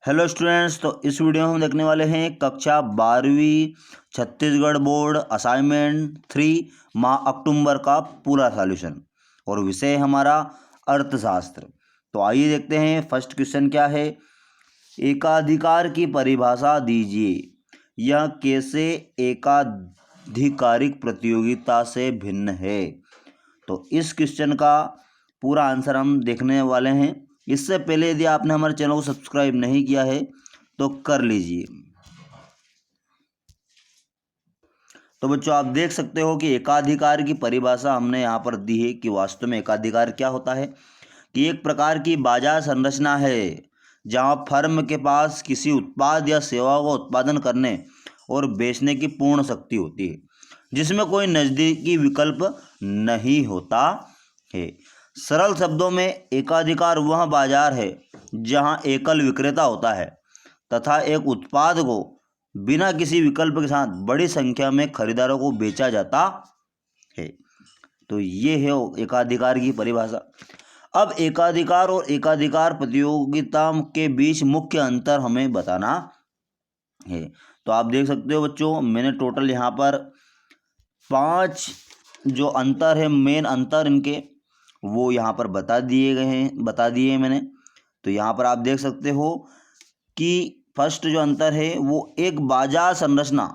Hello students, तो इस video में हम देखने वाले हैं कक्षा 12वीं छत्तीसगढ़ बोर्ड असाइनमेंट 3 माह अक्टूबर का पूरा सॉल्यूशन और विषय हमारा अर्थशास्त्र। तो आइए देखते हैं फर्स्ट क्वेश्चन क्या है। एकाधिकार की परिभाषा दीजिए, यह कैसे एकाधिकारिक प्रतियोगिता से भिन्न है। तो इस क्वेश्चन का पूरा आंसर हम देखने वाले हैं। इससे पहले यदि आपने हमारे चैनल को सब्सक्राइब नहीं किया है तो कर लीजिए। तो बच्चों, आप देख सकते हो कि एकाधिकार की परिभाषा हमने यहाँ पर दी है कि वास्तव में एकाधिकार क्या होता है कि एक प्रकार की बाजार संरचना है जहाँ फर्म के पास किसी उत्पाद या सेवा को उत्पादन करने और बेचने की पूर्ण शक्ति होती है, जिसमें कोई नज़दीकी विकल्प नहीं होता है। सरल शब्दों में एकाधिकार वह बाजार है जहां एकल विक्रेता होता है तथा एक उत्पाद को बिना किसी विकल्प के साथ बड़ी संख्या में खरीदारों को बेचा जाता है। तो ये है एकाधिकार की परिभाषा। अब एकाधिकार और एकाधिकार प्रतियोगिता के बीच मुख्य अंतर हमें बताना है। तो आप देख सकते हो बच्चों, मैंने टोटल यहाँ पर 5 जो अंतर है, मेन अंतर इनके, वो यहाँ पर बता दिए मैंने। तो यहाँ पर आप देख सकते हो कि फर्स्ट जो अंतर है वो एक बाजार संरचना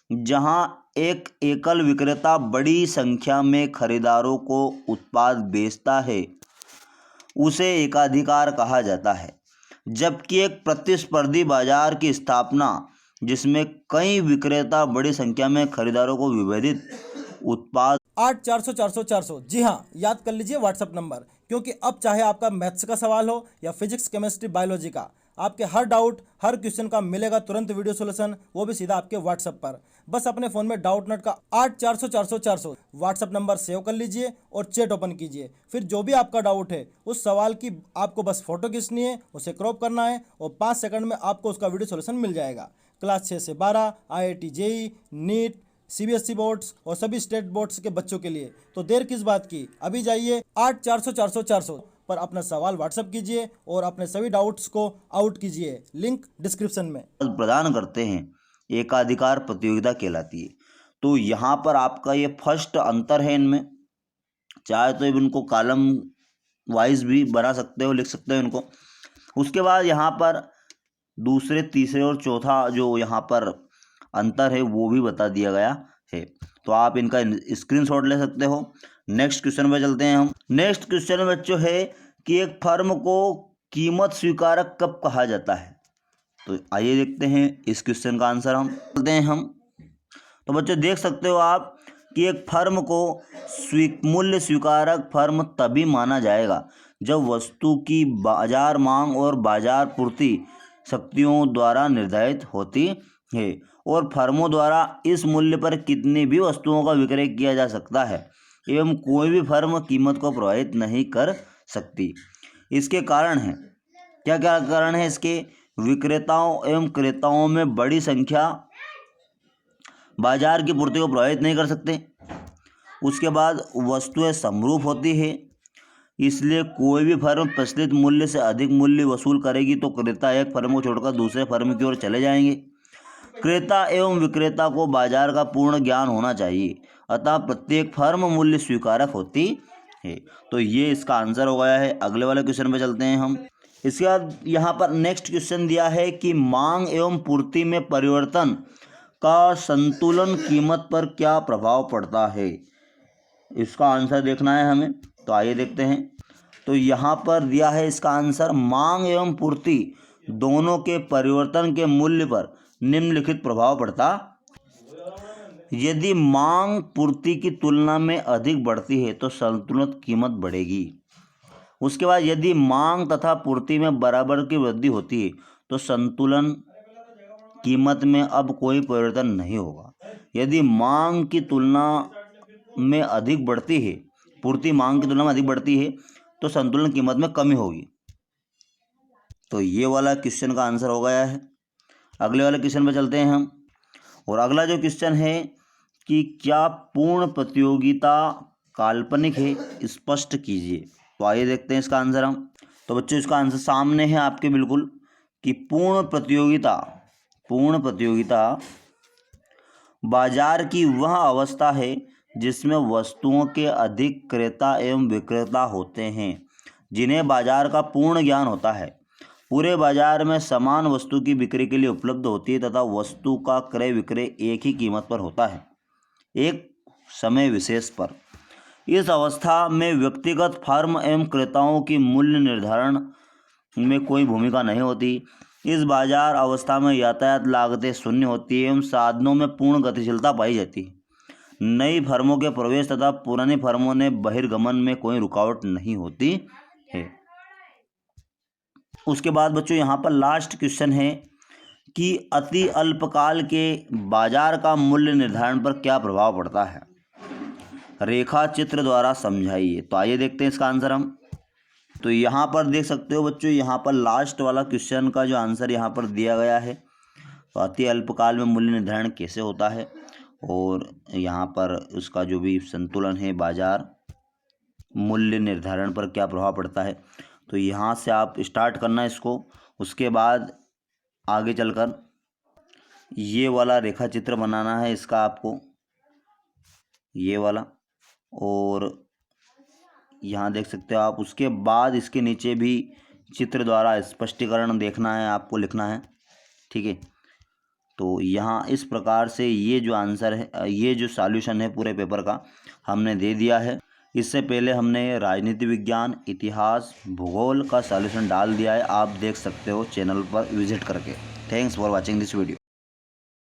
जहाँ एक एकल विक्रेता बड़ी संख्या में खरीदारों को उत्पाद बेचता है, उसे एकाधिकार कहा जाता है। जबकि एक प्रतिस्पर्धी बाजार की स्थापना जिसमें कई विक्रेता बड़ी संख्या में खरीदारों को विभेदित उत्पाद 8400 जी हाँ, याद कर लीजिए व्हाट्सअप नंबर, क्योंकि अब चाहे आपका मैथ्स का सवाल हो या फिजिक्स केमिस्ट्री बायोलॉजी का, आपके हर डाउट हर क्वेश्चन का मिलेगा तुरंत वीडियो सोल्यूशन, वो भी सीधा आपके व्हाट्सएप पर। बस अपने फ़ोन में डाउट नट का 8400 व्हाट्सअप नंबर सेव कर लीजिए और चैट ओपन कीजिए। फिर जो भी आपका डाउट है उस सवाल की आपको बस फोटो खींचनी है, उसे क्रॉप करना है और 5 सेकंड में आपको उसका वीडियो सोल्यूशन मिल जाएगा। क्लास 6 से 12 IIT JEE NEET CBSE boards और सभी स्टेट बोर्ड्स के बच्चों के लिए। तो देर किस बात की, अभी जाइए 8400 पर अपना सवाल व्हाट्सएप कीजिए और अपने सभी डाउट्स को आउट कीजिए। लिंक डिस्क्रिप्शन में। प्रदान करते हैं, एकाधिकार प्रतियोगिता कहलाती है। तो यहाँ पर आपका ये फर्स्ट अंतर है इनमें। चाहे तो इनको कॉलम वाइज भी बना सकते हो, लिख सकते हो इनको। उसके बाद यहाँ पर दूसरे, तीसरे और चौथा जो यहाँ पर अंतर है वो भी बता दिया गया है। तो आप इनका स्क्रीनशॉट ले सकते हो। नेक्स्ट क्वेश्चन पे चलते हैं हम। नेक्स्ट क्वेश्चन बच्चों है कि एक फर्म को कीमत स्वीकारक कब कहा जाता है। तो आइए देखते हैं इस क्वेश्चन का आंसर हम चलते हैं हम। तो बच्चों देख सकते हो आप कि एक फर्म को मूल्य स्वीकारक फर्म तभी माना जाएगा जब वस्तु की बाजार मांग और बाजार पूर्ति शक्तियों द्वारा निर्धारित होती है और फर्मों द्वारा इस मूल्य पर कितनी भी वस्तुओं का विक्रय किया जा सकता है एवं कोई भी फर्म कीमत को प्रभावित नहीं कर सकती। इसके कारण है, क्या क्या कारण है इसके? विक्रेताओं एवं क्रेताओं में बड़ी संख्या बाजार की पूर्ति को प्रभावित नहीं कर सकते। उसके बाद वस्तुएं समरूप होती है, इसलिए कोई भी फर्म प्रचलित मूल्य से अधिक मूल्य वसूल करेगी तो क्रेता एक फर्म को छोड़कर दूसरे फर्म की ओर चले जाएंगे। क्रेता एवं विक्रेता को बाजार का पूर्ण ज्ञान होना चाहिए, अतः प्रत्येक फर्म मूल्य स्वीकारक होती है। तो ये इसका आंसर हो गया है। अगले वाले क्वेश्चन पे चलते हैं हम। इसके बाद यहाँ पर नेक्स्ट क्वेश्चन दिया है कि मांग एवं पूर्ति में परिवर्तन का संतुलन कीमत पर क्या प्रभाव पड़ता है। इसका आंसर देखना है हमें। तो आइए देखते हैं। तो यहाँ पर दिया है इसका आंसर, मांग एवं पूर्ति दोनों के परिवर्तन के मूल्य पर निम्नलिखित प्रभाव पड़ता। यदि मांग पूर्ति की तुलना में अधिक बढ़ती है तो संतुलित कीमत बढ़ेगी। उसके बाद यदि मांग तथा पूर्ति में बराबर की वृद्धि होती है तो संतुलन कीमत में अब कोई परिवर्तन नहीं होगा। यदि मांग की तुलना में अधिक बढ़ती है, पूर्ति मांग की तुलना में अधिक बढ़ती है तो संतुलन कीमत में कमी होगी। तो ये वाला क्वेश्चन का आंसर हो गया है। अगले वाले क्वेश्चन पे चलते हैं हम। और अगला जो क्वेश्चन है कि क्या पूर्ण प्रतियोगिता काल्पनिक है, स्पष्ट कीजिए। तो आइए देखते हैं इसका आंसर हम। तो बच्चों इसका आंसर सामने है आपके बिल्कुल कि पूर्ण प्रतियोगिता बाजार की वह अवस्था है जिसमें वस्तुओं के अधिक क्रेता एवं विक्रेता होते हैं, जिन्हें बाजार का पूर्ण ज्ञान होता है। पूरे बाजार में समान वस्तु की बिक्री के लिए उपलब्ध होती है तथा वस्तु का क्रय विक्रय एक ही कीमत पर होता है, एक समय विशेष पर। इस अवस्था में व्यक्तिगत फर्म एवं क्रेताओं की मूल्य निर्धारण में कोई भूमिका नहीं होती। इस बाजार अवस्था में यातायात लागतें शून्य होती है एवं साधनों में पूर्ण गतिशीलता पाई जाती है। नई फर्मों के प्रवेश तथा पुरानी फर्मों ने बहिर्गमन में कोई रुकावट नहीं होती है। उसके बाद बच्चों यहाँ पर लास्ट क्वेश्चन है कि अति अल्पकाल के बाजार का मूल्य निर्धारण पर क्या प्रभाव पड़ता है, रेखा चित्र द्वारा समझाइए। तो आइए देखते हैं इसका आंसर हम। तो यहाँ पर देख सकते हो बच्चों, यहाँ पर लास्ट वाला क्वेश्चन का जो आंसर यहाँ पर दिया गया है, तो अति अल्पकाल में मूल्य निर्धारण कैसे होता है और यहाँ पर उसका जो भी संतुलन है बाजार मूल्य निर्धारण पर क्या प्रभाव पड़ता है। तो यहाँ से आप स्टार्ट करना इसको। उसके बाद आगे चलकर ये वाला रेखा चित्र बनाना है इसका आपको, ये वाला, और यहाँ देख सकते हो आप। उसके बाद इसके नीचे भी चित्र द्वारा स्पष्टीकरण देखना है आपको, लिखना है, ठीक है। तो यहाँ इस प्रकार से ये जो आंसर है, ये जो सॉल्यूशन है पूरे पेपर का हमने दे दिया है। इससे पहले हमने राजनीति विज्ञान, इतिहास, भूगोल का सॉल्यूशन डाल दिया है, आप देख सकते हो चैनल पर विजिट करके। Thanks for watching this video.